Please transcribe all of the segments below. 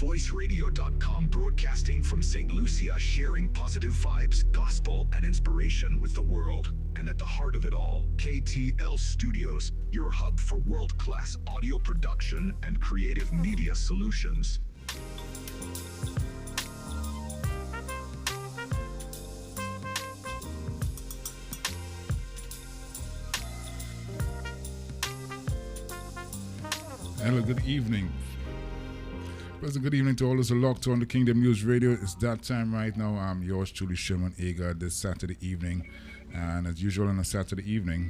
voiceradio.com, broadcasting from St. Lucia, sharing positive vibes, gospel, and inspiration with the world. And at the heart of it all, KTL Studios, your hub for world-class audio production and creative media solutions. Hello, good evening. Pleasant good evening to all those who are locked on the Kingdom News Radio. It's that time right now. I'm yours truly, Sherman Agar, this Saturday evening. And as usual on a Saturday evening,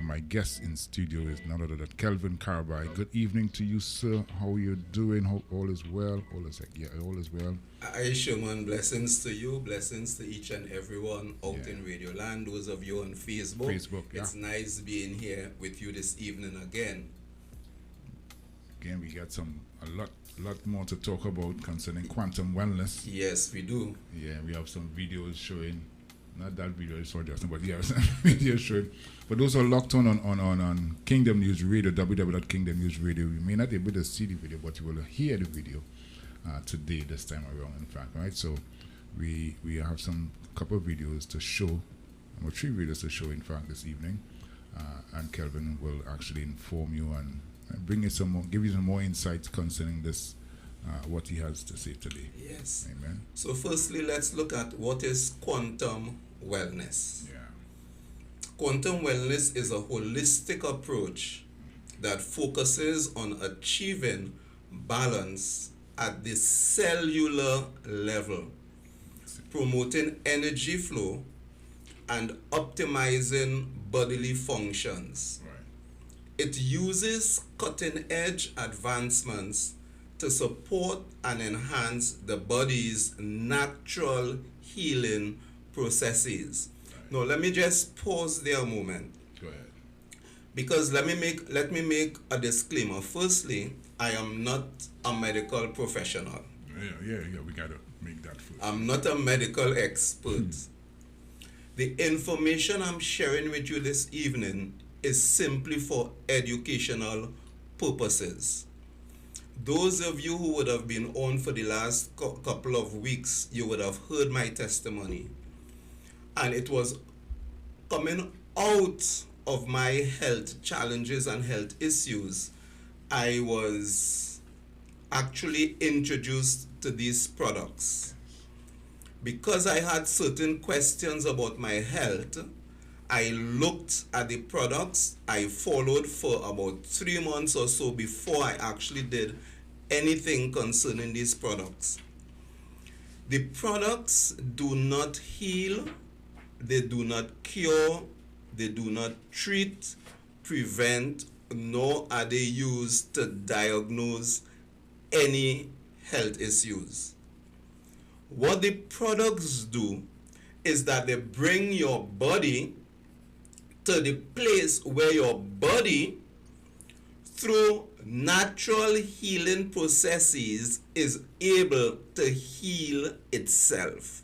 my guest in studio is none other than Kelvin Caraby. Good evening to you, sir. How are you doing? Hope all is well. All is well. Hi, Sherman. Blessings to you. Blessings to each and everyone out in Radio Land. Those of you on Facebook. It's nice being here with you this evening again. Again, we got a lot more to talk about concerning quantum wellness. Yes, we do. Yeah, we have some videos showing, not that video I saw just now, but yeah, some videos showing. For those who are locked on Kingdom News Radio, www.kingdomnewsradio, you may not be able to see the video, but you will hear the video today, this time around, in fact, right? So we have some couple of videos to show, or 3 videos to show, in fact, this evening, and Kelvin will actually inform you and bring you some more, give you some more insights concerning this, what he has to say today. Yes. Amen. So firstly, let's look at what is quantum wellness. Yeah. Quantum wellness is a holistic approach that focuses on achieving balance at the cellular level, promoting energy flow and optimizing bodily functions. It uses cutting-edge advancements to support and enhance the body's natural healing processes. Right. Now, let me just pause there a moment. Go ahead. Because let me make a disclaimer. Firstly, I am not a medical professional. Yeah, we gotta make that first. I'm not a medical expert. The information I'm sharing with you this evening is simply for educational purposes. Those of you who would have been on for the last couple of weeks, you would have heard my testimony. And it was coming out of my health challenges and health issues. I was actually introduced to these products. Because I had certain questions about my health, I looked at the products. I followed for about 3 months or so before I actually did anything concerning these products. The products do not heal, they do not cure, they do not treat, prevent, nor are they used to diagnose any health issues. What the products do is that they bring your body to the place where your body, through natural healing processes, is able to heal itself.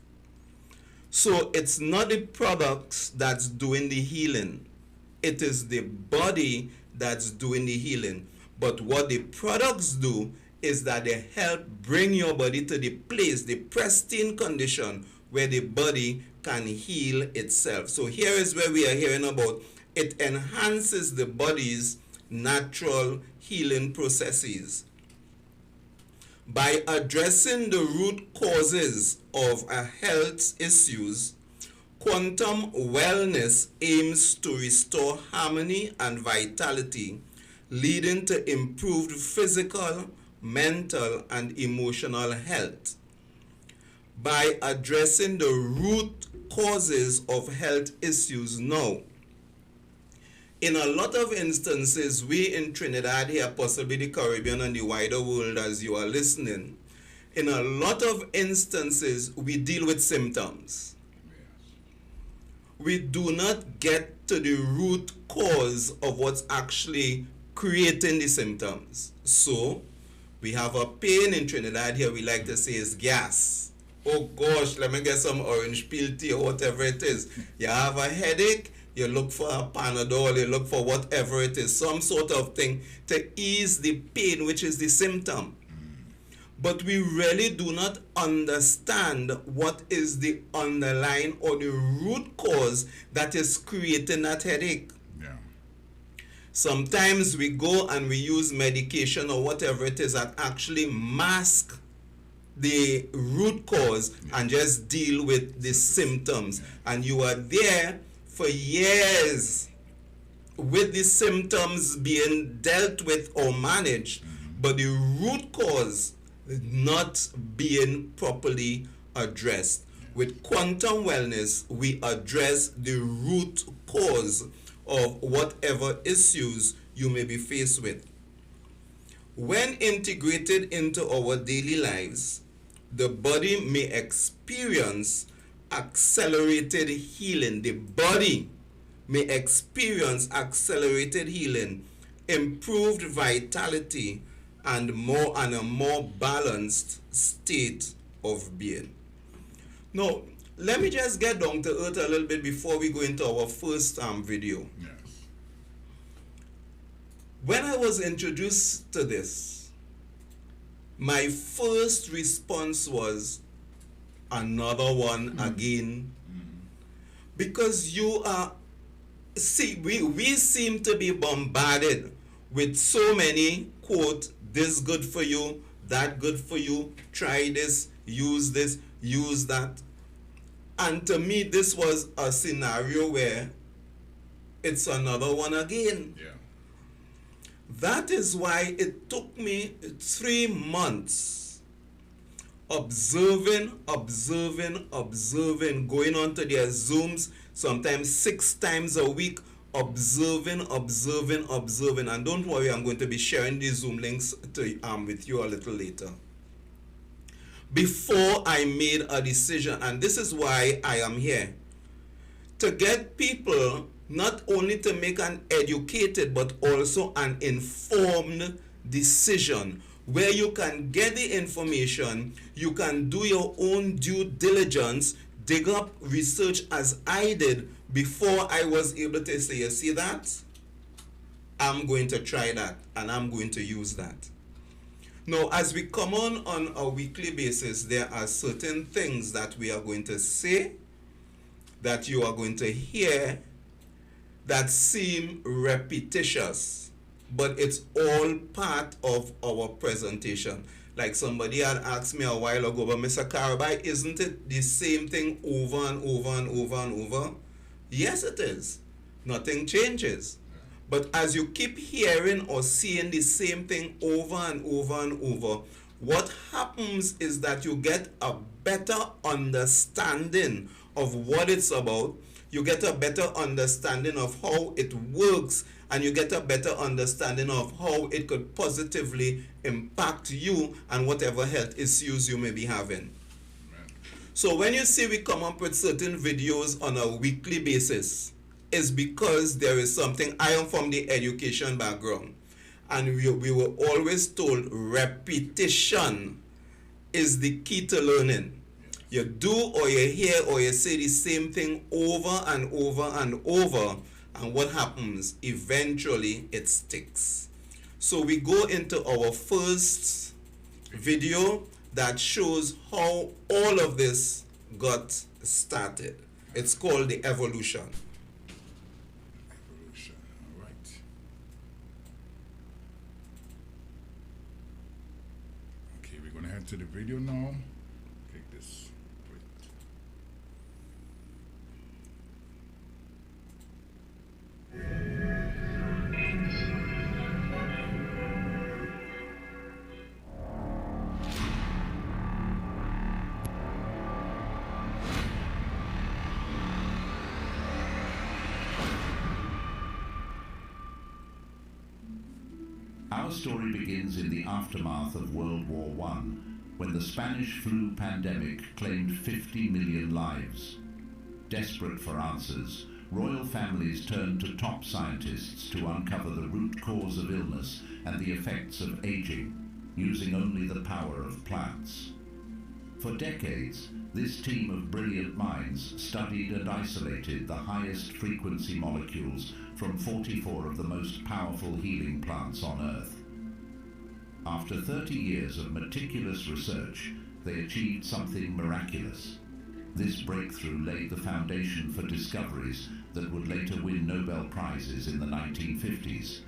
So it's not the products that's doing the healing. It is the body that's doing the healing. But what the products do is that they help bring your body to the place, the pristine condition where the body can heal itself. So here is where we are hearing about it enhances the body's natural healing processes. By addressing the root causes of a health issues, quantum wellness aims to restore harmony and vitality, leading to improved physical, mental, and emotional health. By addressing the root causes of health issues now. In a lot of instances, we in Trinidad here, possibly the Caribbean and the wider world as you are listening, in a lot of instances, we deal with symptoms. We do not get to the root cause of what's actually creating the symptoms. So, we have a pain in Trinidad here, we like to say is gas. Oh gosh, let me get some orange peel tea or whatever it is. You have a headache, you look for a Panadol, you look for whatever it is, some sort of thing to ease the pain, which is the symptom. but we really do not understand what is the underlying or the root cause that is creating that headache. Yeah. Sometimes we go and we use medication or whatever it is that actually mask the root cause and just deal with the symptoms. And you are there for years with the symptoms being dealt with or managed, but the root cause not being properly addressed. With quantum wellness, we address the root cause of whatever issues you may be faced with. When integrated into our daily lives, the body may experience accelerated healing. The body may experience accelerated healing, improved vitality, and a more balanced state of being. Now, let me just get down to earth a little bit before we go into our first video. Yes. When I was introduced to this, my first response was another one again. Because we seem to be bombarded with so many, quote, this good for you, that good for you, try this, use that. And to me, this was a scenario where it's another one again. Yeah. That is why it took me 3 months observing, going on to their Zooms, sometimes 6 times a week, observing. And don't worry, I'm going to be sharing these Zoom links with you a little later. Before I made a decision, and this is why I am here, to get people not only to make an educated but also an informed decision where you can get the information, you can do your own due diligence, dig up research as I did before I was able to say, you see that? I'm going to try that and I'm going to use that. Now, as we come on a weekly basis, there are certain things that we are going to say, that you are going to hear, that seem repetitious, but it's all part of our presentation. Like somebody had asked me a while ago, but Mr. Caraby, isn't it the same thing over and over? Yes, it is. Nothing changes. But as you keep hearing or seeing the same thing over and over, what happens is that you get a better understanding of what it's about. You get a better understanding of how it works, and you get a better understanding of how it could positively impact you and whatever health issues you may be having. So when you see we come up with certain videos on a weekly basis, it's because there is something. I am from the education background, and we were always told repetition is the key to learning. You do or you hear or you say the same thing over and over, and what happens? Eventually it sticks. So we go into our first video that shows how all of this got started. It's called the evolution. All right. Okay, we're going to head to the video now. Click this. Our story begins in the aftermath of World War I, when the Spanish flu pandemic claimed 50 million lives. Desperate for answers, royal families turned to top scientists to uncover the root cause of illness and the effects of aging, using only the power of plants. For decades, this team of brilliant minds studied and isolated the highest frequency molecules from 44 of the most powerful healing plants on Earth. After 30 years of meticulous research, they achieved something miraculous. This breakthrough laid the foundation for discoveries that would later win Nobel Prizes in the 1950s,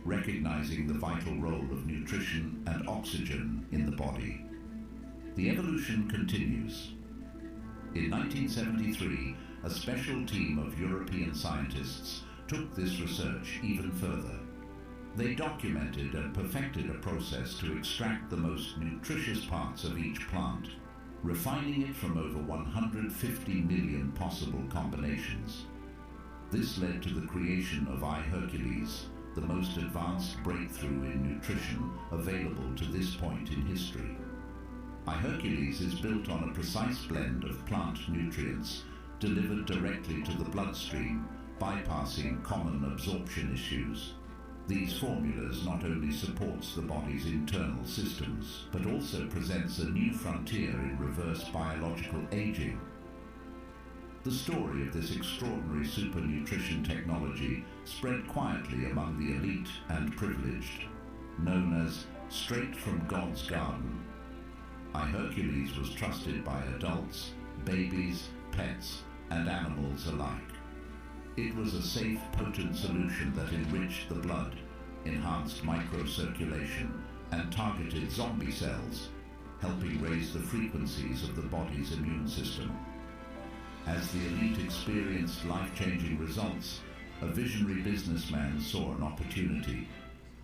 recognizing the vital role of nutrition and oxygen in the body. The evolution continues. In 1973, a special team of European scientists took this research even further. They documented and perfected a process to extract the most nutritious parts of each plant, refining it from over 150 million possible combinations. This led to the creation of iHercules, the most advanced breakthrough in nutrition available to this point in history. iHercules is built on a precise blend of plant nutrients delivered directly to the bloodstream, bypassing common absorption issues. These formulas not only supports the body's internal systems, but also presents a new frontier in reverse biological aging. The story of this extraordinary super nutrition technology spread quietly among the elite and privileged, known as straight from God's garden. iHercules was trusted by adults, babies, pets, and animals alike. It was a safe, potent solution that enriched the blood, enhanced microcirculation, and targeted zombie cells, helping raise the frequencies of the body's immune system. As the elite experienced life-changing results, a visionary businessman saw an opportunity.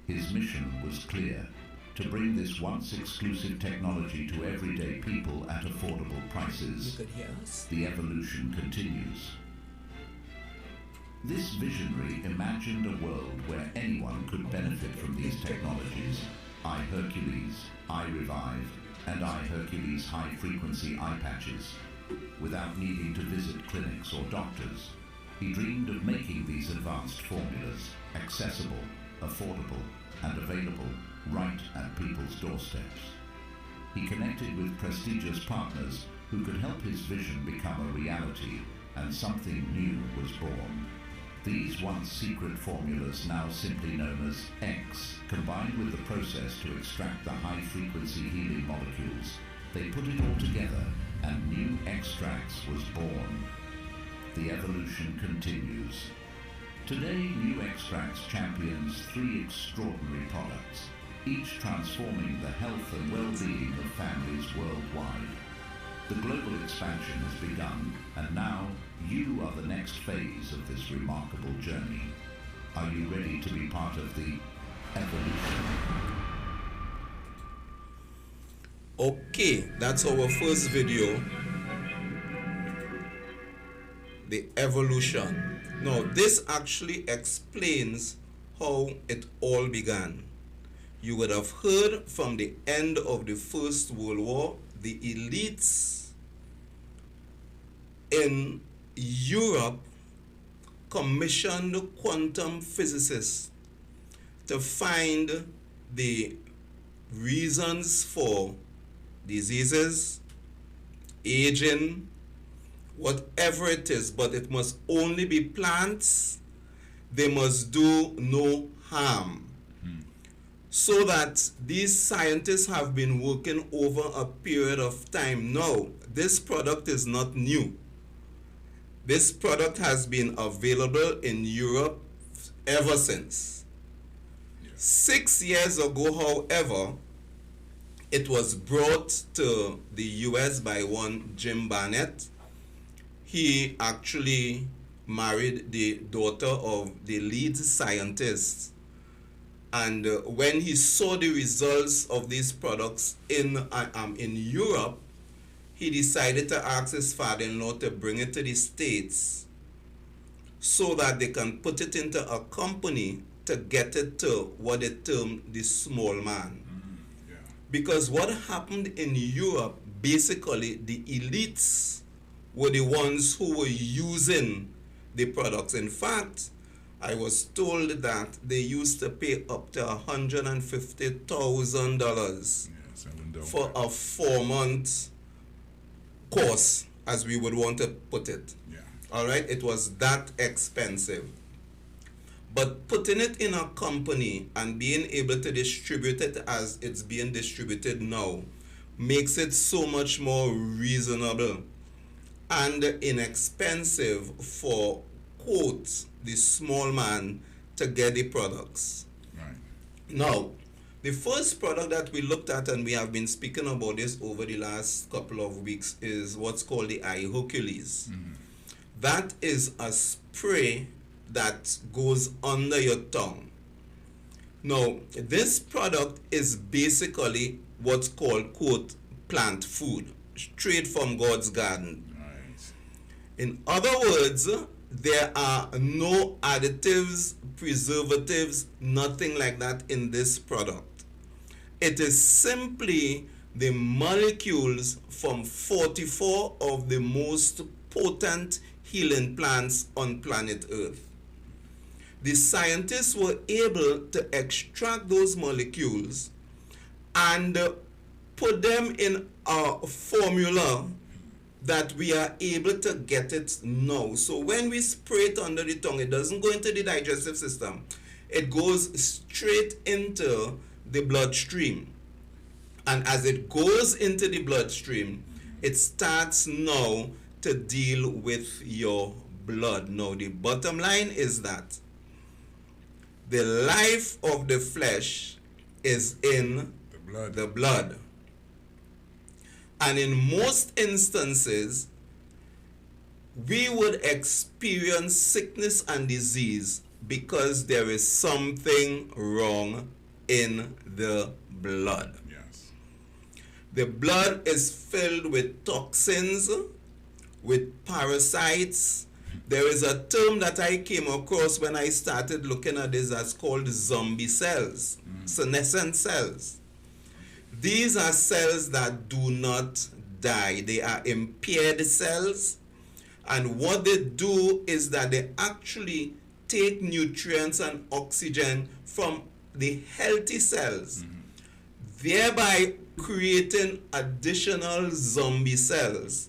His mission was clear: to bring this once exclusive technology to everyday people at affordable prices. You could hear us? The evolution continues. This visionary imagined a world where anyone could benefit from these technologies: iHercules, iRevive, and iHercules high-frequency eye patches, without needing to visit clinics or doctors. He dreamed of making these advanced formulas accessible, affordable, and available right at people's doorsteps. He connected with prestigious partners who could help his vision become a reality, and something new was born. These once secret formulas, now simply known as X, combined with the process to extract the high-frequency healing molecules, they put it all together and new extracts was born. The evolution continues. Today, New Extracts champions 3 extraordinary products, each transforming the health and well-being of families worldwide. The global expansion has begun, and now you are the next phase of this remarkable journey. Are you ready to be part of the evolution? Okay, that's our first video. The evolution. Now, this actually explains how it all began. You would have heard from the end of the First World War, the elites in Europe commissioned quantum physicists to find the reasons for diseases, aging, whatever it is, but it must only be plants. They must do no harm. So that these scientists have been working over a period of time. Now, this product is not new. This product has been available in Europe ever since. 6 years ago, however, it was brought to the US by one Jim Barnett. He actually married the daughter of the lead scientist. And when he saw the results of these products in Europe, he decided to ask his father-in-law to bring it to the States so that they can put it into a company to get it to what they term the small man. Yeah. Because what happened in Europe, basically the elites were the ones who were using the products. In fact, I was told that they used to pay up to $150,000 for a 4-month course, as we would want to put it. Yeah. All right, it was that expensive. But putting it in a company and being able to distribute it as it's being distributed now makes it so much more reasonable and inexpensive for, quote, the small man to get the products. Right. Now, the first product that we looked at, and we have been speaking about this over the last couple of weeks, is what's called the iHercules. That is a spray that goes under your tongue. Now, this product is basically what's called, quote, plant food, straight from God's garden. Right. In other words, there are no additives, preservatives, nothing like that in this product. It is simply the molecules from 44 of the most potent healing plants on planet Earth. The scientists were able to extract those molecules and put them in a formula that we are able to get it now. So when we spray it under the tongue, it doesn't go into the digestive system. It goes straight into the bloodstream. And as it goes into the bloodstream, it starts now to deal with your blood. Now, the bottom line is that the life of the flesh is in the blood. And in most instances, we would experience sickness and disease because there is something wrong in the blood. Yes. The blood is filled with toxins, with parasites. There is a term that I came across when I started looking at this that's called zombie cells, senescent cells. These are cells that do not die. They are impaired cells. And what they do is that they actually take nutrients and oxygen from the healthy cells, thereby creating additional zombie cells.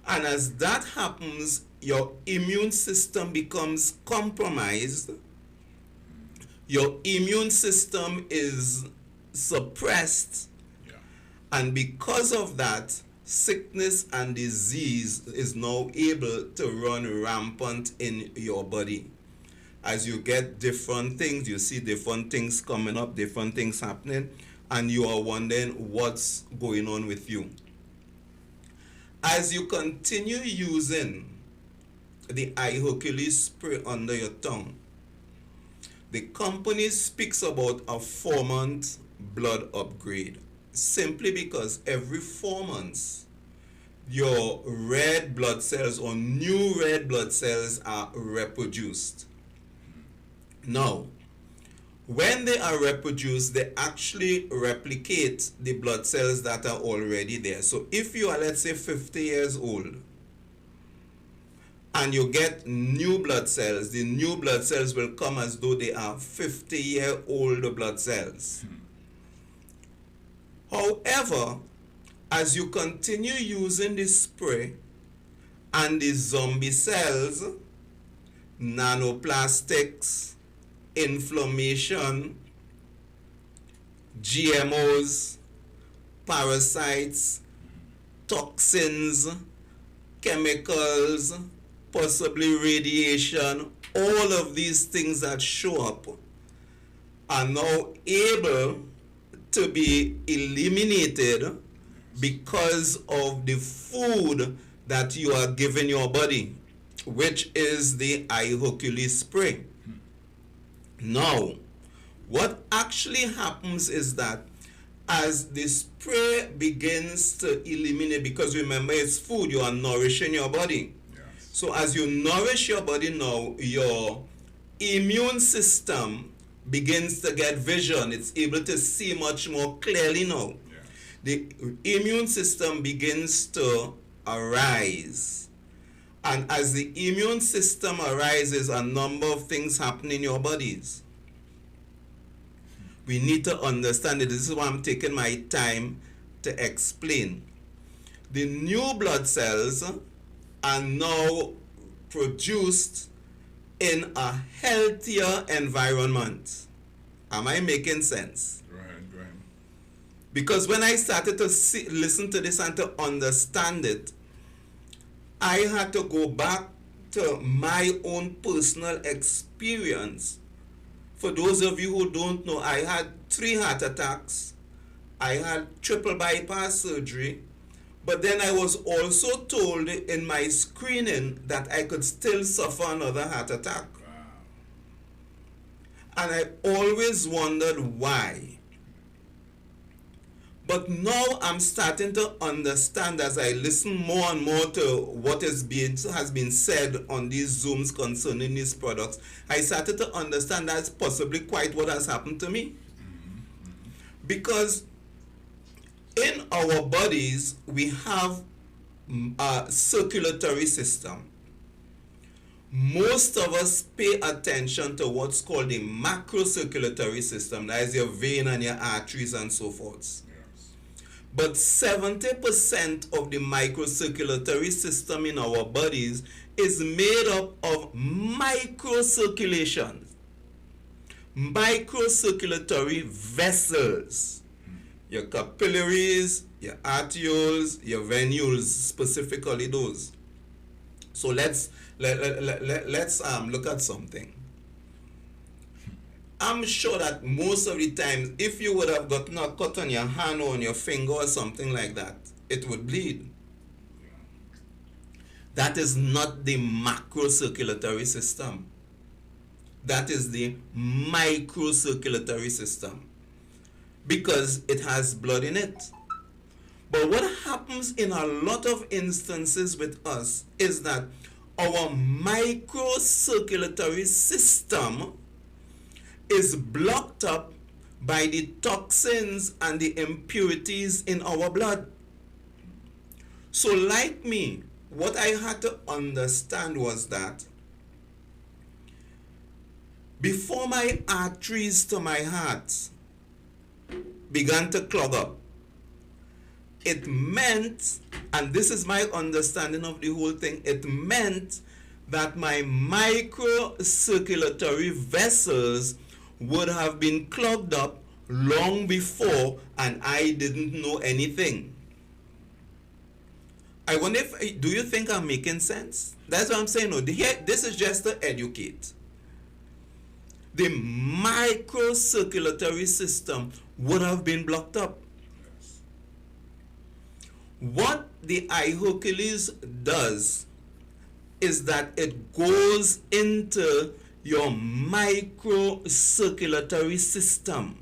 And as that happens, your immune system becomes compromised. Your immune system is suppressed. Yeah. And because of that, sickness and disease is now able to run rampant in your body. As you get different things, you see different things coming up, different things happening, and you are wondering what's going on with you. As you continue using the iHercules spray under your tongue, the company speaks about a 4-month blood upgrade, simply because every 4 months your red blood cells or new red blood cells are reproduced. Now, when they are reproduced, they actually replicate the blood cells that are already there. So if you are, let's say, 50 years old and you get new blood cells, the new blood cells will come as though they are 50-year-old blood cells. However, as you continue using this spray and the zombie cells, nanoplastics, inflammation, GMOs, parasites, toxins, chemicals, possibly radiation, all of these things that show up are now able to be eliminated because of the food that you are giving your body, which is the iHercules spray. Now, what actually happens is that as the spray begins to eliminate, because remember it's food, you are nourishing your body. Yes. So as you nourish your body now, your immune system begins to get vision. It's able to see much more clearly now. Yes. The immune system begins to arise. And as the immune system arises, a number of things happen in your bodies. We need to understand it. This is why I'm taking my time to explain. The new blood cells are now produced in a healthier environment. Am I making sense? Right. Because when I started to listen to this and to understand it, I had to go back to my own personal experience. For those of you who don't know, I had 3 heart attacks. I had triple bypass surgery. But then I was also told in my screening that I could still suffer another heart attack. Wow. And I always wondered why. But now I'm starting to understand as I listen more and more to what has been said on these Zooms concerning these products. I started to understand that's possibly quite what has happened to me. Because in our bodies, we have a circulatory system. Most of us pay attention to what's called the macrocirculatory system. That is your vein and your arteries and so forth. Yes. But 70% of the microcirculatory system in our bodies is made up of microcirculation, microcirculatory vessels. Your capillaries, your arterioles, your venules, specifically those. So let's look at something. I'm sure that most of the times, if you would have gotten a cut on your hand or on your finger or something like that, it would bleed. That is not the macrocirculatory system. That is the microcirculatory system, because it has blood in it. But what happens in a lot of instances with us is that our microcirculatory system is blocked up by the toxins and the impurities in our blood. So like me, what I had to understand was that before my arteries to my heart began to clog up, it meant, and this is my understanding of the whole thing, it meant that my microcirculatory vessels would have been clogged up long before, and I didn't know anything. I wonder if, do you think I'm making sense? That's what I'm saying. No, this is just to educate. The microcirculatory system would have been blocked up. What the eye Hercules does is that it goes into your microcirculatory system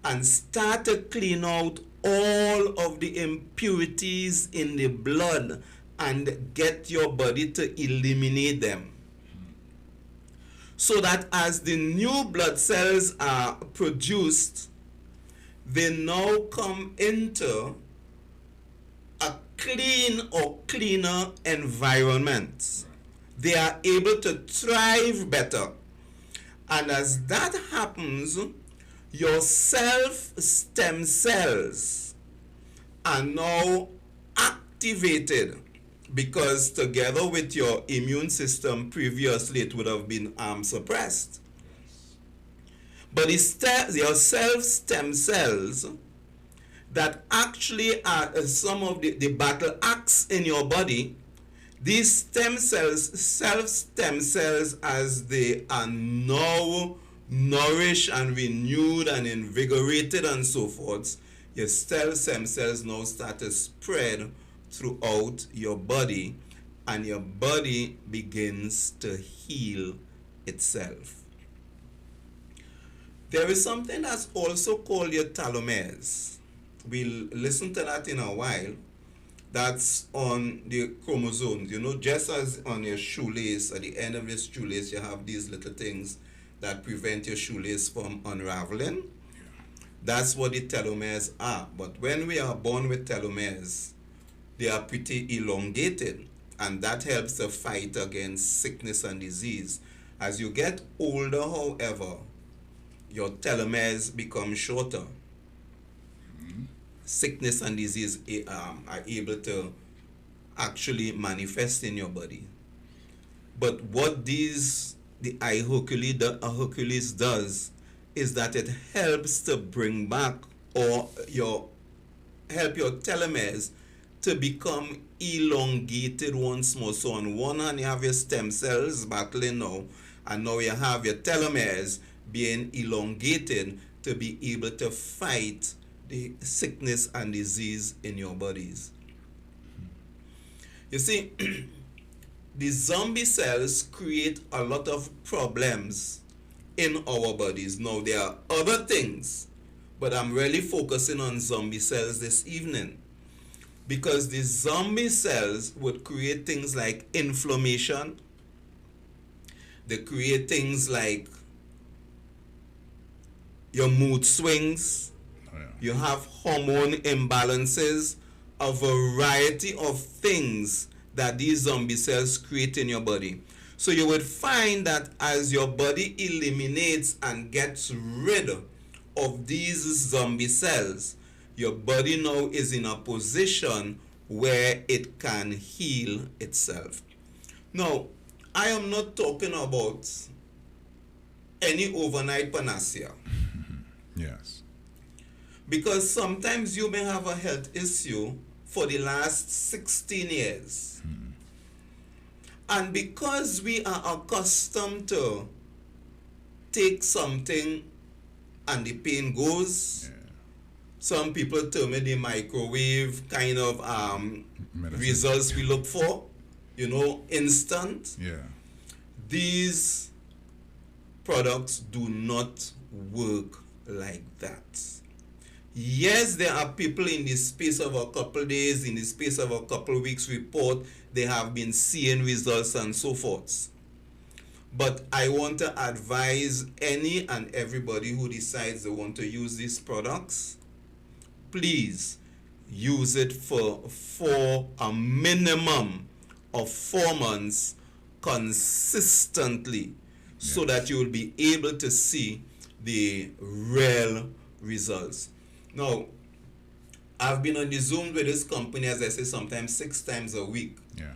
and start to clean out all of the impurities in the blood and get your body to eliminate them. So that as the new blood cells are produced, they now come into a clean or cleaner environment. They are able to thrive better. And as that happens, your self-stem cells are now activated, because together with your immune system previously it would have been suppressed. But your self-stem cells that actually are some of the battle axe in your body, these stem cells, self-stem cells, as they are now nourished and renewed and invigorated and so forth, your self-stem cells now start to spread throughout your body, and your body begins to heal itself. There is something that's also called your telomeres. We'll listen to that in a while. That's on the chromosomes. You know, just as on your shoelace, at the end of your shoelace, you have these little things that prevent your shoelace from unraveling. That's what the telomeres are. But when we are born with telomeres, they are pretty elongated, and that helps to fight against sickness and disease. As you get older, however, your telomeres become shorter. Sickness and disease are able to actually manifest in your body. But what the Hercules does is that it helps to bring back or help your telomeres to become elongated once more. So on one hand you have your stem cells battling now, and now you have your telomeres being elongated to be able to fight the sickness and disease in your bodies. You see, the zombie cells create a lot of problems in our bodies. Now there are other things, but I'm really focusing on zombie cells this evening, because the zombie cells would create things like inflammation. They create things like your mood swings. Oh, yeah. You have hormone imbalances, a variety of things that these zombie cells create in your body. So you would find that as your body eliminates and gets rid of these zombie cells, your body now is in a position where it can heal itself. Now, I am not talking about any overnight panacea. Yes. Because sometimes you may have a health issue for the last 16 years. And because we are accustomed to take something and the pain goes, some people term it the microwave kind of Medicine. results we look for, instant. Yeah. These products do not work like that. Yes, there are people in the space of a couple days, in the space of a couple weeks report, they have been seeing results and so forth. But I want to advise any and everybody who decides they want to use these products, please use it for a minimum of 4 months consistently, so that you will be able to see the real results. Now, I've been on the Zoom with this company, as I say, sometimes 6 times a week. Yeah.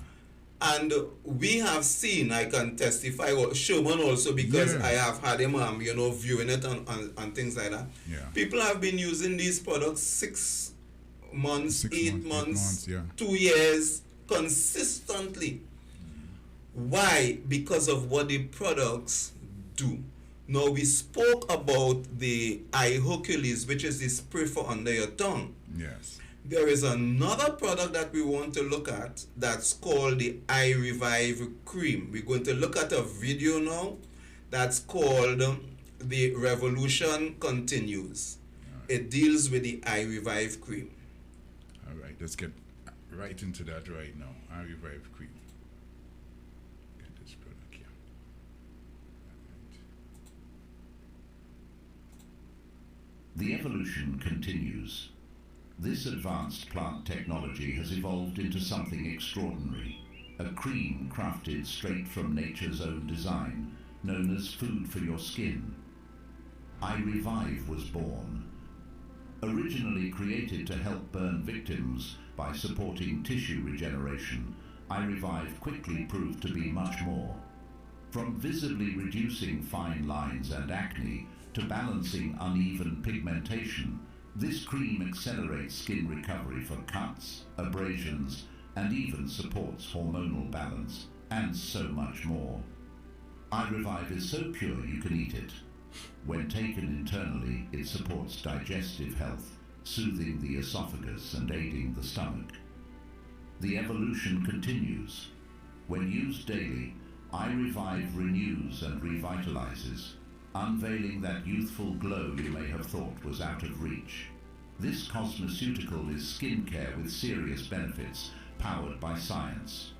And we have seen, I can testify, Sherman also, because I have had him, viewing it and things like that. Yeah. People have been using these products 6 months, 8 months, 2 years, consistently. Why? Because of what the products do. Now, we spoke about the Hercules, which is the spray for under your tongue. Yes. There is another product that we want to look at that's called the Revive Cream. We're going to look at a video now that's called The Revolution Continues. It deals with the Revive Cream. All right, let's get right into that right now. Revive Cream. Get this product here. The evolution continues. This advanced plant technology has evolved into something extraordinary, a cream crafted straight from nature's own design, known as food for your skin. iRevive was born. Originally created to help burn victims by supporting tissue regeneration, iRevive quickly proved to be much more. From visibly reducing fine lines and acne to balancing uneven pigmentation, this cream accelerates skin recovery for cuts, abrasions, and even supports hormonal balance, and so much more. iRevive is so pure you can eat it. When taken internally, it supports digestive health, soothing the esophagus and aiding the stomach. The evolution continues. When used daily, iRevive renews and revitalizes, unveiling that youthful glow you may have thought was out of reach. This cosmeceutical is skincare with serious benefits, powered by science.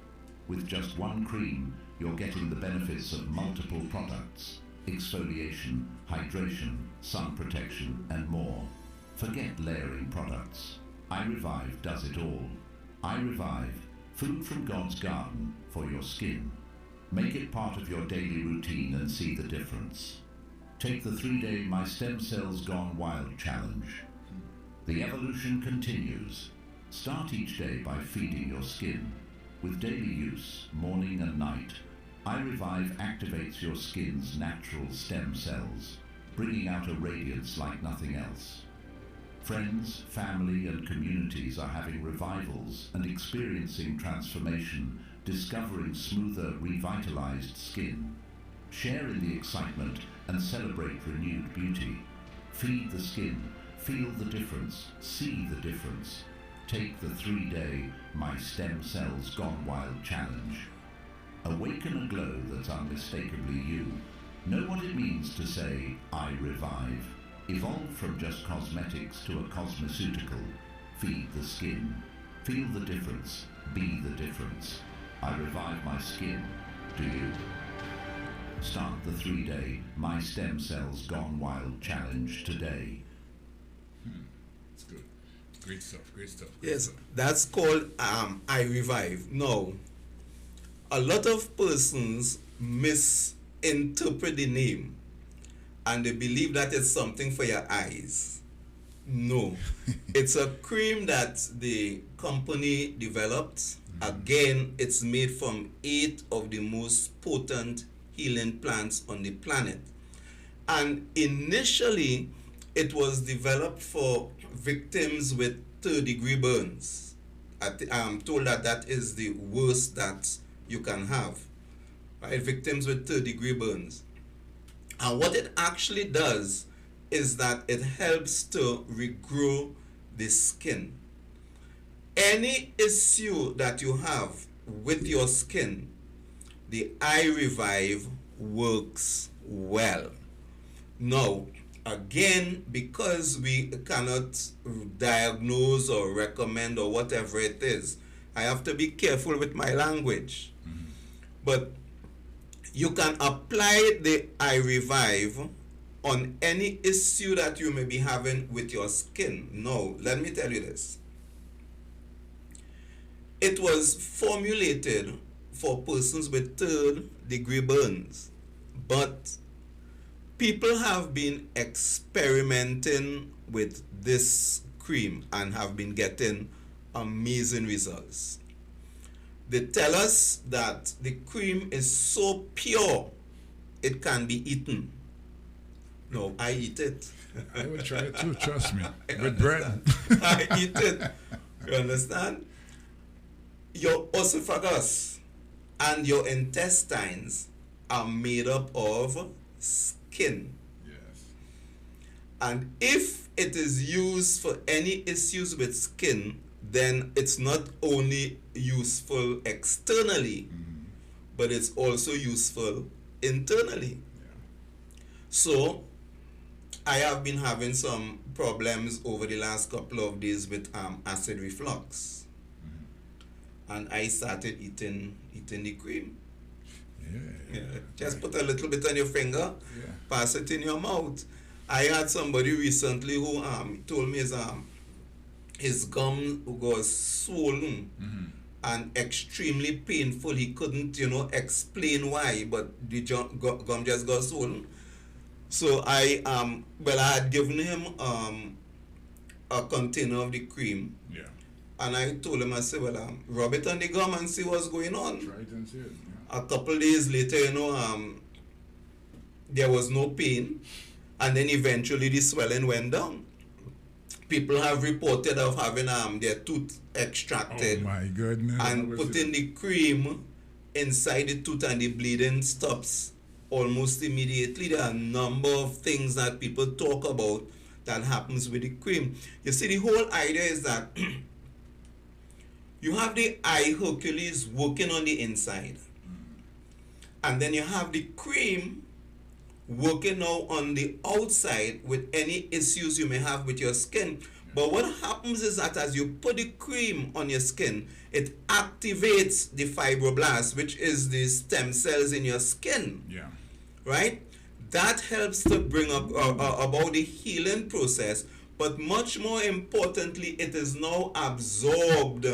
With just one cream, you're getting the benefits of multiple products: exfoliation, hydration, sun protection, and more. Forget layering products. iRevive does it all. iRevive, food from God's garden for your skin. Make it part of your daily routine and see the difference. Take the 3-day My Stem Cells Gone Wild challenge. The evolution continues. Start each day by feeding your skin. With daily use, morning and night, iRevive activates your skin's natural stem cells, bringing out a radiance like nothing else. Friends, family and communities are having revivals and experiencing transformation, discovering smoother, revitalized skin. Share in the excitement and celebrate renewed beauty. Feed the skin, feel the difference, see the difference. Take the 3-day My Stem Cells Gone Wild challenge. Awaken a glow that's unmistakably you. Know what it means to say, I revive. Evolve from just cosmetics to a cosmeceutical. Feed the skin. Feel the difference. Be the difference. I revive my skin. Do you? Start the 3-day My Stem Cells Gone Wild challenge today. It's good. Great stuff. Great stuff. Yes, that's called I Revive. Now, a lot of persons misinterpret the name and they believe that it's something for your eyes. No, it's a cream that the company developed. Again, it's made from 8 of the most potent healing plants on the planet. And initially, it was developed for victims with third-degree burns. I'm told that that is the worst that you can have, right? Victims with third-degree burns. And what it actually does is that it helps to regrow the skin. Any issue that you have with your skin, the iRevive works well. Now, again, because we cannot diagnose or recommend or whatever it is, I have to be careful with my language. But you can apply the iRevive on any issue that you may be having with your skin. Now, let me tell you this. It was formulated for persons with third-degree burns, but people have been experimenting with this cream and have been getting amazing results. They tell us that the cream is so pure it can be eaten. No, I eat it. I will try it too, trust me. With bread. I eat it. You understand? Your esophagus and your intestines are made up of skin. Yes. And if it is used for any issues with skin, then it's not only useful externally, but it's also useful internally. Yeah. So, I have been having some problems over the last couple of days with acid reflux. And I started eating the cream. Yeah. Just put a little bit on your finger, Yeah. pass it in your mouth. I had somebody recently who told me his gum was swollen and extremely painful. He couldn't, explain why, but the gum just got swollen. So I had given him a container of the cream. Yeah. And I told him, I said, rub it on the gum and see what's going on. Try it and see it. Yeah. A couple days later, there was no pain. And then eventually the swelling went down. People have reported of having their tooth extracted. Oh my goodness. And putting the cream inside the tooth and the bleeding stops almost immediately. There are a number of things that people talk about that happens with the cream. You see, the whole idea is that you have the eye Hercules working on the inside. And then you have the cream working now on the outside with any issues you may have with your skin. But what happens is that as you put the cream on your skin, it activates the fibroblasts, which is the stem cells in your skin. Yeah. Right? That helps to bring up about the healing process. But much more importantly, it is now absorbed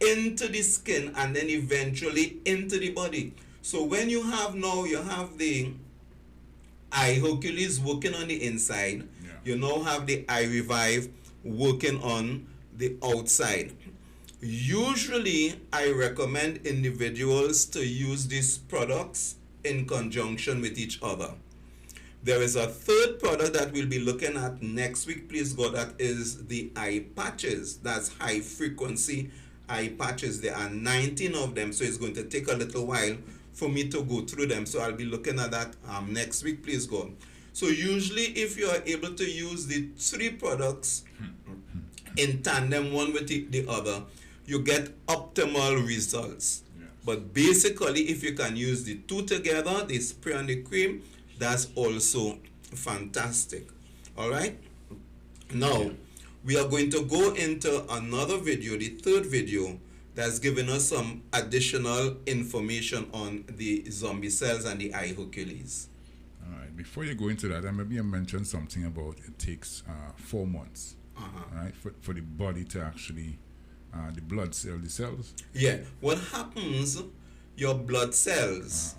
into the skin and then eventually into the body. So when you have the eye Hercules working on the inside, you now have the iRevive working on the outside. Usually, I recommend individuals to use these products in conjunction with each other. There is a third product that we'll be looking at next week, please God, that is the eye patches. That's high frequency eye patches. There are 19 of them, so it's going to take a little while for me to go through them. So I'll be looking at that next week, please God. So usually if you are able to use the three products in tandem, one with the other, you get optimal results. Yes. But basically, if you can use the two together, the spray and the cream, that's also fantastic. All right. Now, we are going to go into another video, the third video, that's giving us some additional information on the zombie cells and the eye Hercules. All right. Before you go into that, maybe I mentioned something about it takes 4 months, right, for the body to actually the blood cell, the cells. Yeah. What happens? Your blood cells.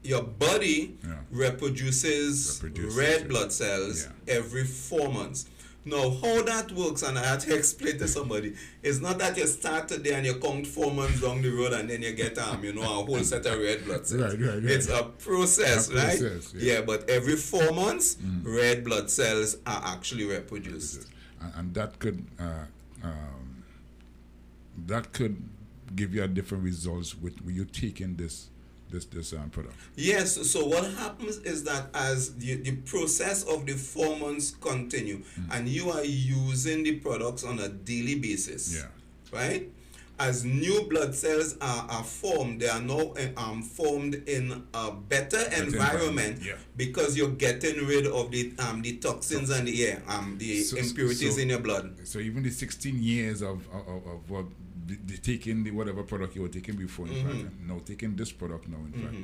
Your body reproduces red blood cells every 4 months. Now, how that works, and I had to explain to somebody, it's not that you start today and you count 4 months down the road and then you get a whole set of red blood cells. Right. It's a process, right? Yeah, but every 4 months, red blood cells are actually reproduced. And that could give you a different results with you taking this product. Yes, so what happens is that as the process of the 4 months continue and you are using the products on a daily basis, right? As new blood cells are formed, they are now formed in a better environment because you're getting rid of the toxins and the impurities in your blood. So even the 16 years of what taking the whatever product you were taking before, in fact, now taking this product now, in fact,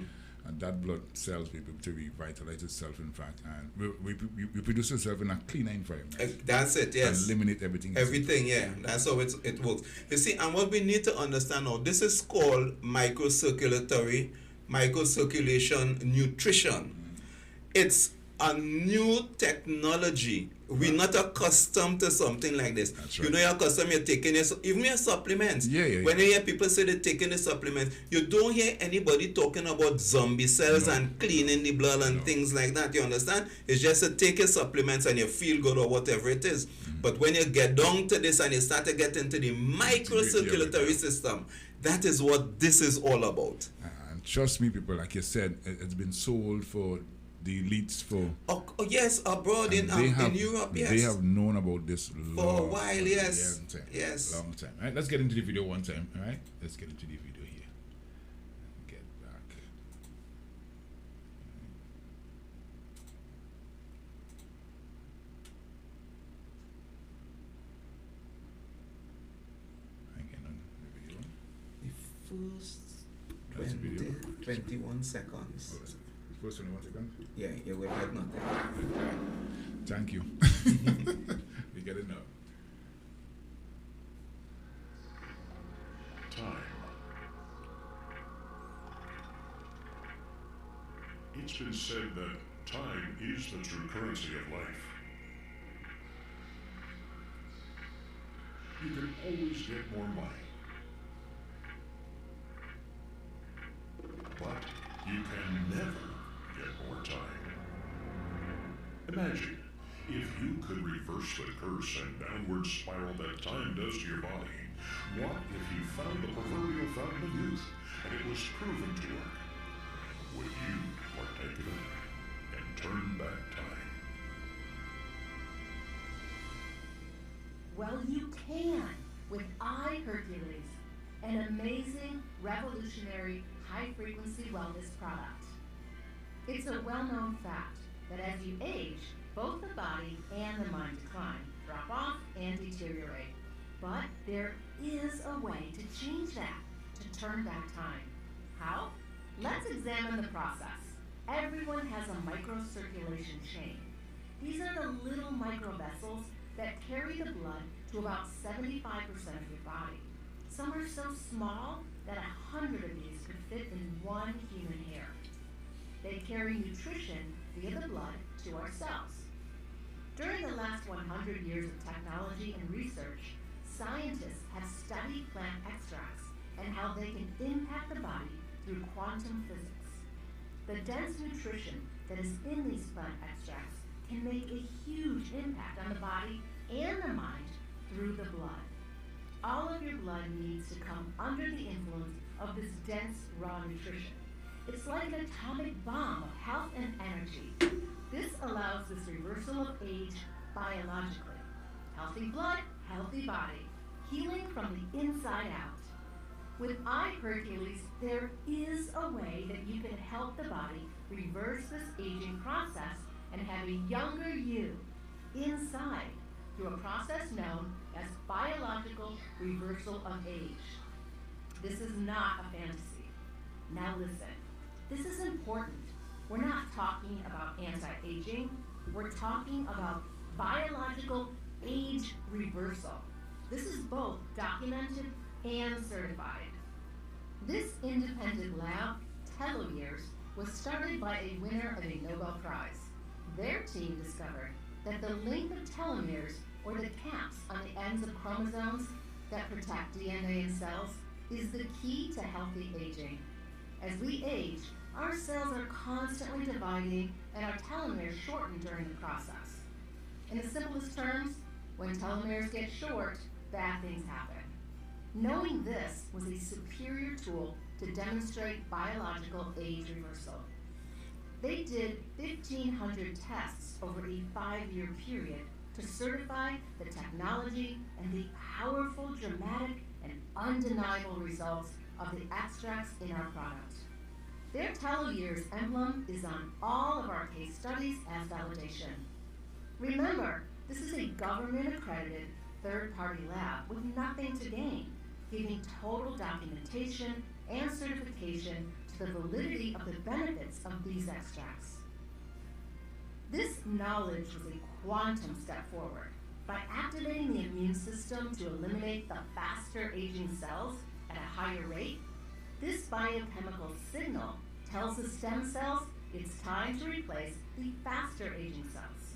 and that blood cells will be able to revitalize itself, in fact, and we produce itself in a cleaner environment. That's it, yes. And eliminate everything. Everything, yeah. That's how it works. You see, and what we need to understand now, this is called microcirculation nutrition. It's a new technology. We're not accustomed to something like this. That's right. You know, you're accustomed, you're taking even your supplements. When you hear people say they're taking the supplements, you don't hear anybody talking about zombie cells and cleaning the blood and things like that. You understand? It's just to take your supplements and you feel good or whatever it is. But when you get down to this and you start to get into the microcirculatory system, that is what this is all about. And trust me, people, like you said, it's been sold for the elites for yes, abroad in Europe, yes. They have known about this for a while, yes. Long time. All right, let's get into the video one time. All right, let's get into the video here. Get back. Again on the video. The first 21 seconds. Oh, first 21 seconds? Yeah, you will have nothing. Thank you. We get it now. Time. It's been said that time is the true currency of life. You can always get more money. But you can never get more time. Imagine if you could reverse the curse and downward spiral that time does to your body. What if you found the proverbial fountain of youth and it was proven to work? Would you partake of it and turn back time? Well, you can with iHercules, an amazing, revolutionary, high-frequency wellness product. It's a well-known fact that as you age, both the body and the mind decline, drop off, and deteriorate. But there is a way to change that, to turn back time. How? Let's examine the process. Everyone has a microcirculation chain. These are the little microvessels that carry the blood to about 75% of your body. Some are so small that 100 of these could fit in one human hair. They carry nutrition via the blood to our cells. During the last 100 years of technology and research, scientists have studied plant extracts and how they can impact the body through quantum physics. The dense nutrition that is in these plant extracts can make a huge impact on the body and the mind through the blood. All of your blood needs to come under the influence of this dense raw nutrition. It's like an atomic bomb of health and energy. This allows this reversal of age biologically. Healthy blood, healthy body, healing from the inside out. With iHercules, there is a way that you can help the body reverse this aging process and have a younger you inside through a process known as biological reversal of age. This is not a fantasy. Now listen, this is important. We're not talking about anti-aging. We're talking about biological age reversal. This is both documented and certified. This independent lab, Telomeres, was started by a winner of a Nobel Prize. Their team discovered that the length of telomeres, or the caps on the ends of chromosomes that protect DNA in cells, is the key to healthy aging. As we age, our cells are constantly dividing and our telomeres shorten during the process. In the simplest terms, when telomeres get short, bad things happen. Knowing this was a superior tool to demonstrate biological age reversal. They did 1,500 tests over a 5-year period to certify the technology and the powerful, dramatic, and undeniable results of the extracts in our product. Their Telomeres emblem is on all of our case studies as validation. Remember, this is a government-accredited third-party lab with nothing to gain, giving total documentation and certification to the validity of the benefits of these extracts. This knowledge was a quantum step forward. By activating the immune system to eliminate the faster aging cells at a higher rate, this biochemical signal tells the stem cells it's time to replace the faster aging cells.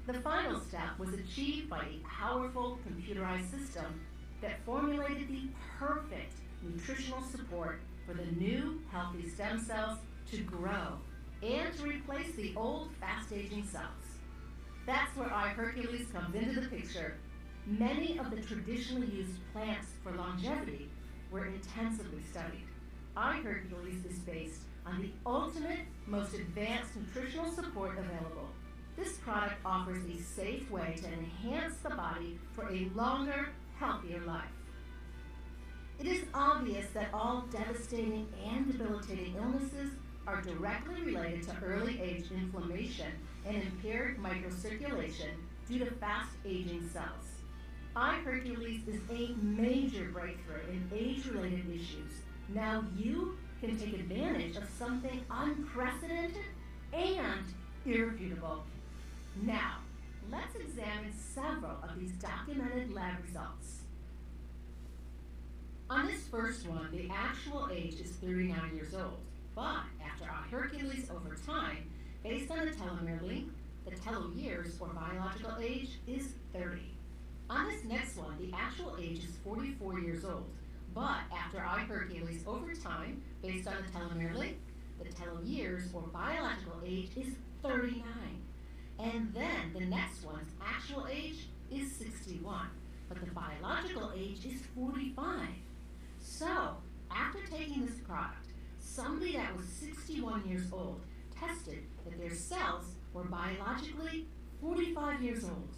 The final step was achieved by a powerful computerized system that formulated the perfect nutritional support for the new healthy stem cells to grow and to replace the old fast-aging cells. That's where iHercules comes into the picture. Many of the traditionally used plants for longevity were intensively studied. iHercules is based on the ultimate, most advanced nutritional support available. This product offers a safe way to enhance the body for a longer, healthier life. It is obvious that all devastating and debilitating illnesses are directly related to early age inflammation and impaired microcirculation due to fast-aging cells. iHercules is a major breakthrough in age-related issues. Now you can take advantage of something unprecedented and irrefutable. Now, let's examine several of these documented lab results. On this first one, the actual age is 39 years old, but after iHercules over time, based on the telomere length, the telomeres, or biological age, is 30. On this next one, the actual age is 44 years old, but after iHercules over time, based on the telomere length, the telomeres, or biological age, is 39. And then the next one's actual age is 61, but the biological age is 45. So, after taking this product, somebody that was 61 years old tested that their cells were biologically 45 years old.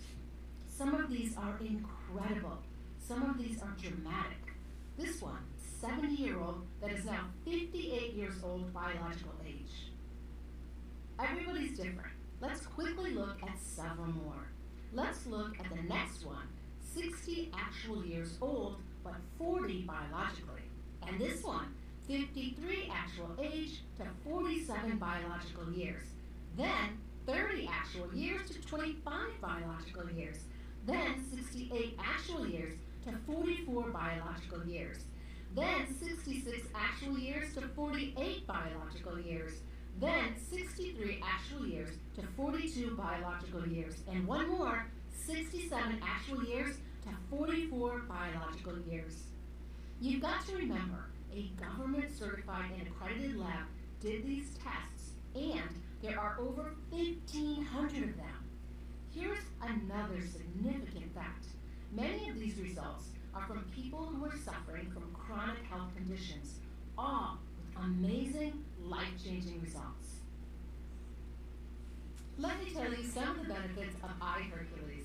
Some of these are incredible. Some of these are dramatic. This one, 70-year-old that is now 58 years old biological age. Everybody's different. Let's quickly look at several more. Let's look at the next one, 60 actual years old, but 40 biologically. And this one, 53 actual age to 47 biological years. Then 30 actual years to 25 biological years. Then 68 actual years to 44 biological years. Then 66 actual years to 48 biological years. Then 63 actual years to 42 biological years. And one more, 67 actual years to 44 biological years. You've got to remember, a government-certified and accredited lab did these tests, and there are over 1,500 of them. Here's another significant fact. Many of these results are from people who are suffering from chronic health conditions, all with amazing, life-changing results. Let me tell you some of the benefits of iHercules.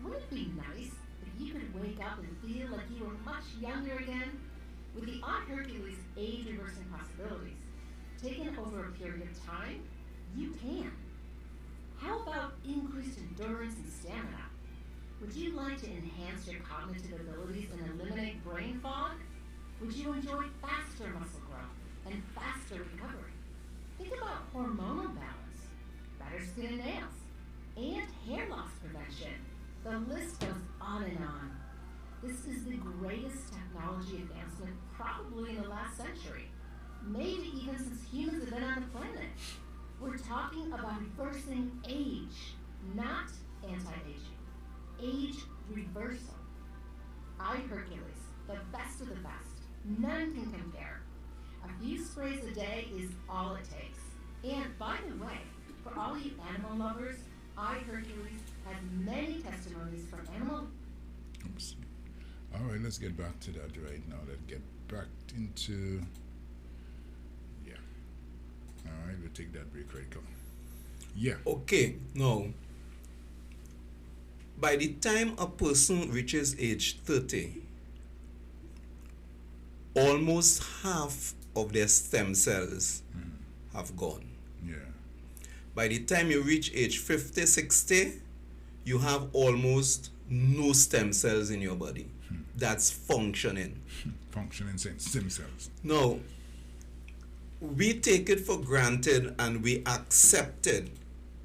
Wouldn't it be nice if you could wake up and feel like you were much younger again? With the iHercules age-reversing possibilities, taken over a period of time, you can. How about increased endurance and stamina? Would you like to enhance your cognitive abilities and eliminate brain fog? Would you enjoy faster muscle growth and faster recovery? Think about hormonal balance, better skin and nails, and hair loss prevention. The list goes on and on. This is the greatest technology advancement probably in the last century, maybe even since humans have been on the planet. We're talking about reversing age, not anti-aging. Age reversal. iHercules, the best of the best. None can compare. A few sprays a day is all it takes. And by the way, for all you animal lovers, iHercules has many testimonies from animal. Oops. All right, let's get back to that right now. Let's get back into, yeah. All right, we'll take that break right now. Yeah. Okay, now, by the time a person reaches age 30, almost half of their stem cells have gone. Yeah. By the time you reach age 50, 60, you have almost no stem cells in your body that's functioning. Functioning stem cells. Now, we take it for granted and we accept it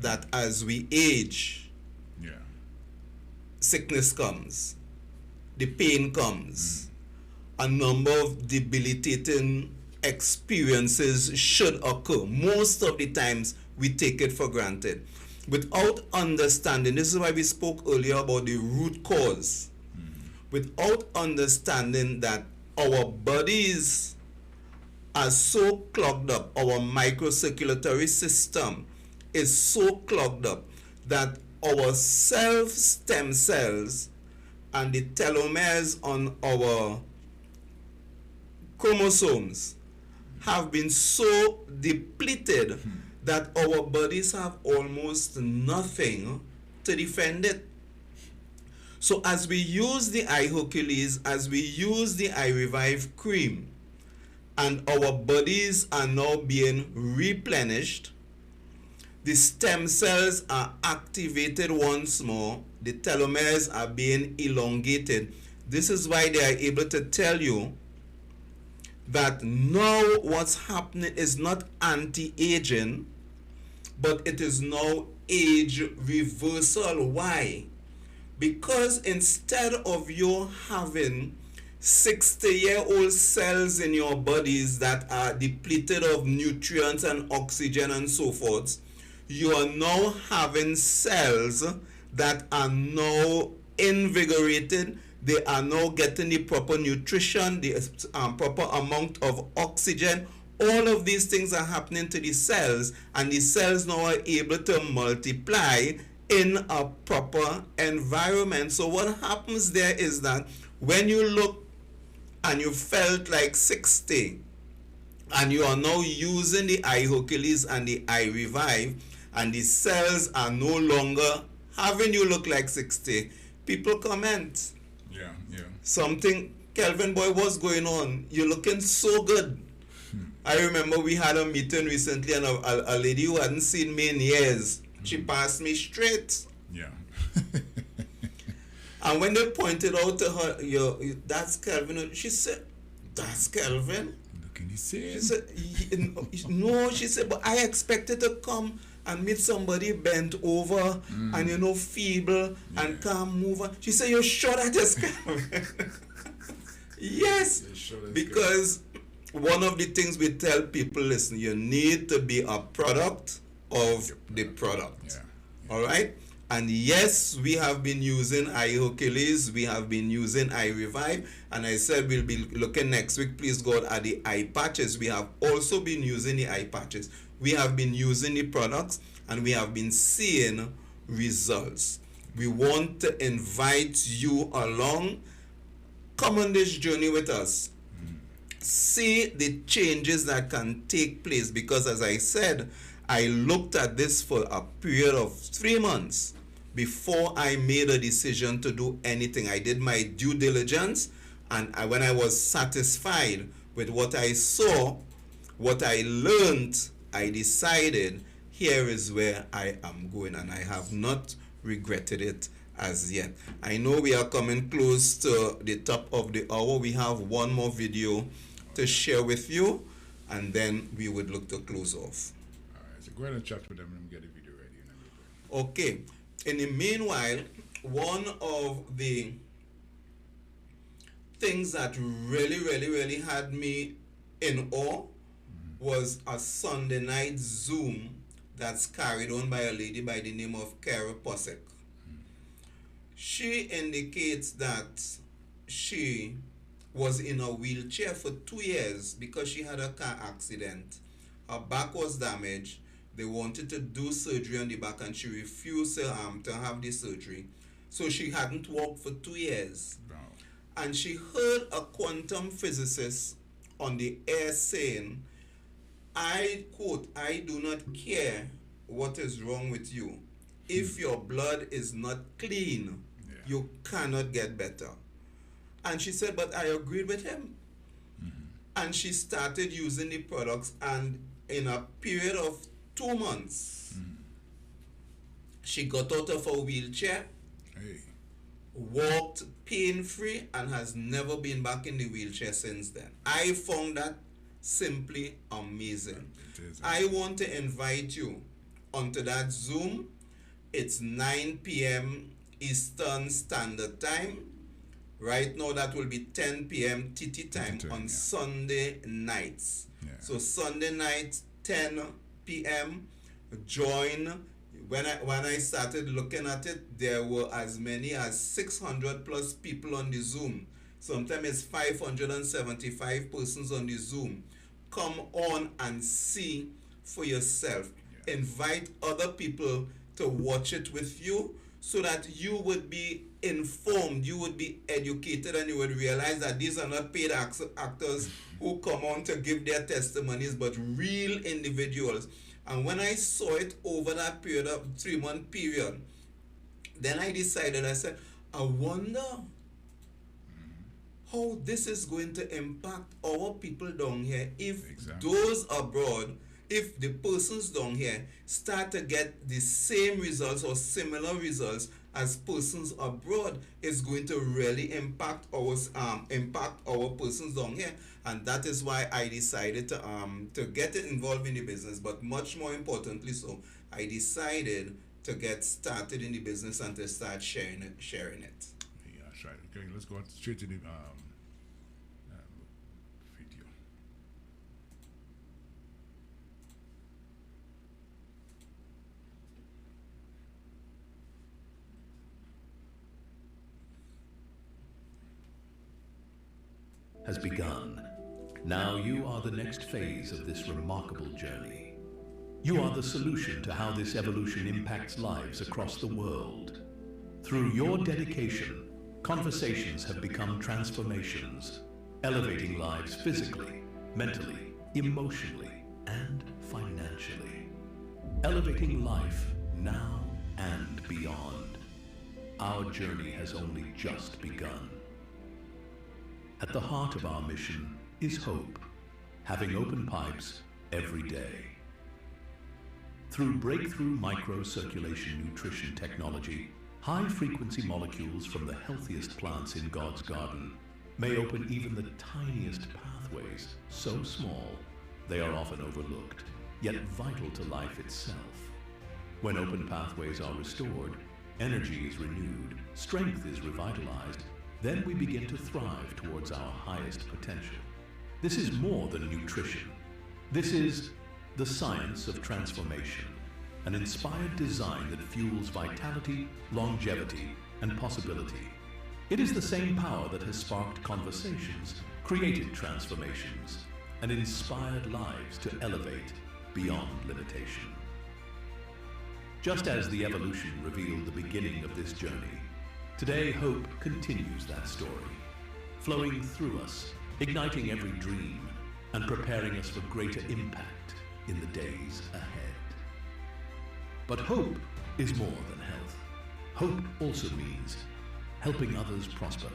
that as we age, Yeah. sickness comes, the pain comes, a number of debilitating experiences should occur. Most of the times we take it for granted without understanding. This is why we spoke earlier about the root cause. Without understanding that our bodies are so clogged up, our microcirculatory system is so clogged up that our self-stem cells and the telomeres on our chromosomes have been so depleted that our bodies have almost nothing to defend it. So as we use the iHercules, as we use the iRevive cream, and our bodies are now being replenished, the stem cells are activated once more, the telomeres are being elongated. This is why they are able to tell you that now what's happening is not anti-aging, but it is now age reversal. Why? Because instead of you having 60-year-old cells in your bodies that are depleted of nutrients and oxygen and so forth, you are now having cells that are now invigorated. They are now getting the proper nutrition, the proper amount of oxygen. All of these things are happening to the cells, and the cells now are able to multiply in a proper environment. So what happens there is that when you look and you felt like 60, and you are now using the iHercules and the iRevive, and the cells are no longer having you look like 60, people comment. Yeah, yeah. Something, Kelvin boy, what's going on? You're looking so good. I remember we had a meeting recently, and a lady who hadn't seen me in years, she passed me straight. Yeah. And when they pointed out to her, that's Kelvin, she said, that's Kelvin? Looking the same. She said, no, she said, but I expected to come and meet somebody bent over and, feeble and can't move. She said, you're sure that is Kelvin? Yes, because one of the things we tell people, listen, you need to be a product of the product. Yeah. All right? And yes, we have been using iHercules, we have been using iRevive, and I said we'll be looking next week, please God, at the eye patches. We have also been using the eye patches. We have been using the products, and we have been seeing results. We want to invite you along. Come on this journey with us. See the changes that can take place, because as I said, I looked at this for a period of 3 months before I made a decision to do anything. I did my due diligence, and when I was satisfied with what I saw, what I learned, I decided here is where I am going, and I have not regretted it as yet. I know we are coming close to the top of the hour. We have one more video to share with you, and then we would look to close off. All right, so go ahead and chat with them and get the video ready. And everything. Okay. In the meanwhile, one of the things that really had me in awe was a Sunday night Zoom that's carried on by a lady by the name of Caraby. She indicates that she was in a wheelchair for 2 years because she had a car accident. Her back was damaged. They wanted to do surgery on the back, and she refused to have the surgery. So she hadn't walked for 2 years. Wow. And she heard a quantum physicist on the air saying, I quote, "I do not care what is wrong with you. If your blood is not clean, you cannot get better." And she said, but I agreed with him. And she started using the products, and in a period of 2 months, she got out of a wheelchair, walked pain-free, and has never been back in the wheelchair since then. I found that simply amazing. I want to invite you onto that Zoom. It's 9 p.m. Eastern Standard Time. Right now, that will be 10 p.m. TT time on Sunday nights. So Sunday night, 10 p.m. Join. When I started looking at it, there were as many as 600 plus people on the Zoom. Sometimes it's 575 persons on the Zoom. Come on and see for yourself. Invite other people to watch it with you, so that you would be informed, you would be educated, and you would realize that these are not paid actors who come on to give their testimonies, but real individuals. And when I saw it over that period of 3-month period, then I decided, I said, I wonder how this is going to impact our people down here if those abroad, if the persons down here start to get the same results or similar results as persons abroad. It's going to really impact our persons down here, and that is why I decided to get involved in the business. But much more importantly, so I decided to get started in the business and to start sharing it. Yeah, that's right. Okay, let's go straight to the video. Has begun. Now you are the next phase of this remarkable journey. You are the solution to how this evolution impacts lives across the world. Through your dedication, conversations have become transformations, elevating lives physically, mentally, emotionally, and financially. Elevating life now and beyond. Our journey has only just begun. At the heart of our mission is hope, having open pipes every day. Through breakthrough microcirculation nutrition technology, high-frequency molecules from the healthiest plants in God's garden may open even the tiniest pathways, so small they are often overlooked, yet vital to life itself. When open pathways are restored, energy is renewed, strength is revitalized, then we begin to thrive towards our highest potential. This is more than nutrition. This is the science of transformation. an inspired design that fuels vitality, longevity, and possibility. It is the same power that has sparked conversations, created transformations, and inspired lives to elevate beyond limitation. Just as the evolution revealed the beginning of this journey, today hope continues that story, flowing through us, igniting every dream, and preparing us for greater impact in the days ahead. But hope is more than health. Hope also means helping others prosper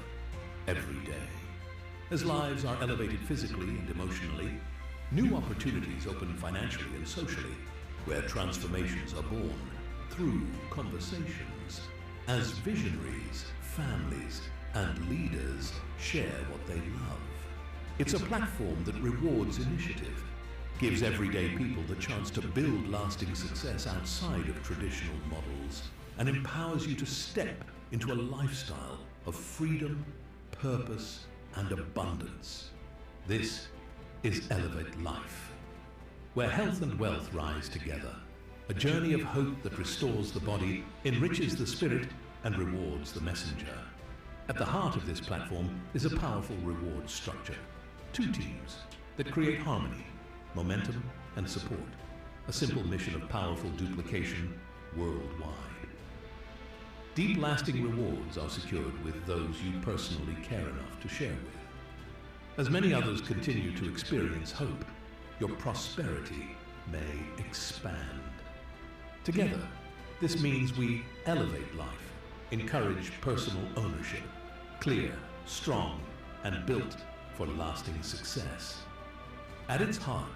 every day. As lives are elevated physically and emotionally, new opportunities open financially and socially, where transformations are born through conversations. As visionaries, families, and leaders share what they love. It's a platform that rewards initiative, gives everyday people the chance to build lasting success outside of traditional models, and empowers you to step into a lifestyle of freedom, purpose, and abundance. This is Elevate Life, where health and wealth rise together. A journey of hope that restores the body, enriches the spirit, and rewards the messenger. At the heart of this platform is a powerful reward structure. 2 teams that create harmony, momentum, and support. A simple mission of powerful duplication worldwide. Deep lasting rewards are secured with those you personally care enough to share with. As many others continue to experience hope, your prosperity may expand. Together, this means we elevate life, encourage personal ownership, clear, strong, and built for lasting success. At its heart,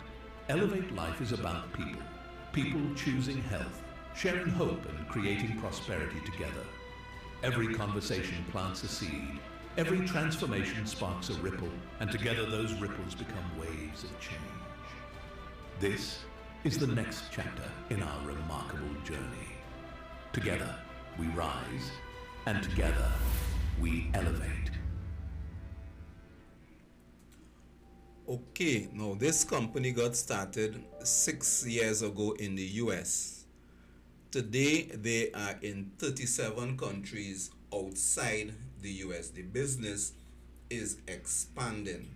Elevate Life is about people. People choosing health, sharing hope, and creating prosperity together. Every conversation plants a seed. Every transformation sparks a ripple, and together those ripples become waves of change. This is the next chapter in our remarkable journey. Together, we rise, and together, we elevate. Okay, now this company got started 6 years ago in the US. Today, they are in 37 countries outside the US. The business is expanding.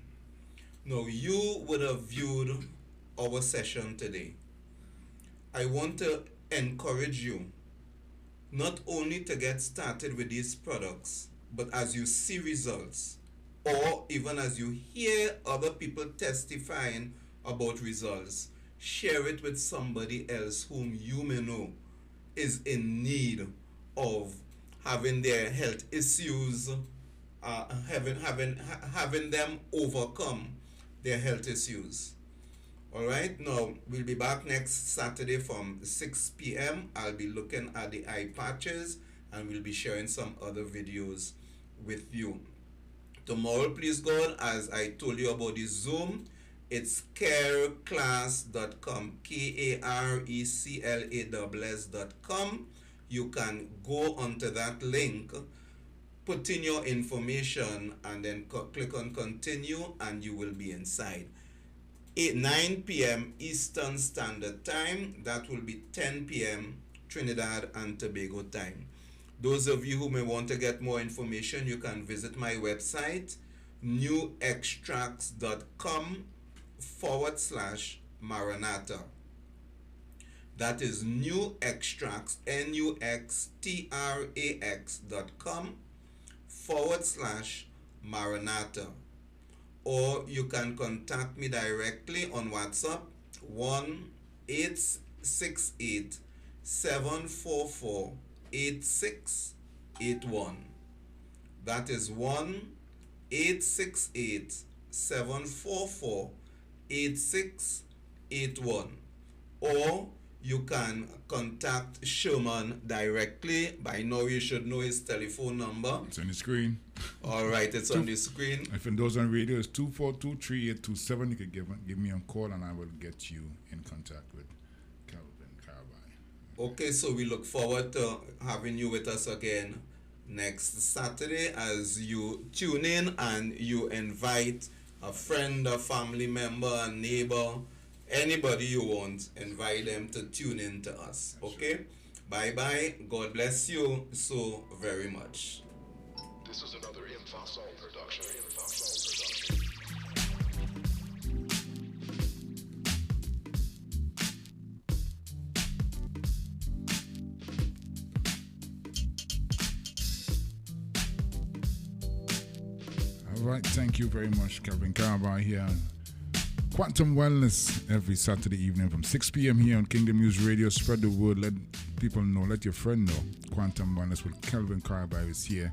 Now, you would have viewed our session today. I want to encourage you not only to get started with these products, but as you see results, or even as you hear other people testifying about results, share it with somebody else whom you may know is in need of having their health issues, having them overcome their health issues. All right, now we'll be back next Saturday from 6 p.m. I'll be looking at the eye patches and we'll be sharing some other videos with you. Tomorrow, please God, as I told you about the Zoom, it's careclass.com, careclass.com. You can go onto that link, put in your information, and then click on continue, and you will be inside. 9 p.m. Eastern Standard Time, that will be 10 p.m. Trinidad and Tobago time. Those of you who may want to get more information, you can visit my website, newextracts.com/Maranatha. That is New Extracts, NUXTRAX.com/Maranatha. Or you can contact me directly on WhatsApp, 1-868-744-8681. That is 1-868-744-8681. Or you can contact Sherman directly. By now you should know his telephone number. It's on the screen. All right, it's on the screen. If in those on radio, it's 242-3827. You could give me a call and I will get you in contact with Kelvin Caraby. Okay, so we look forward to having you with us again next Saturday as you tune in and you invite a friend, a family member, a neighbor, Anybody you want, invite them to tune in to us. Okay? Bye bye. God bless you so very much. This is another Infosol production. All right, thank you very much, Kelvin Caraby here. Quantum Wellness every Saturday evening from 6 p.m. here on Kingdom News Radio. Spread the word, let people know, let your friend know. Quantum Wellness with Kelvin Caraby is here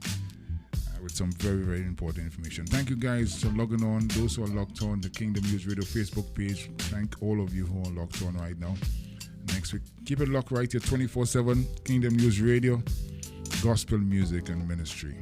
with some very, very important information. Thank you guys for logging on. Those who are logged on the Kingdom News Radio Facebook page, thank all of you who are logged on right now. Next week, keep it locked right here 24/7, Kingdom News Radio, gospel music and ministry.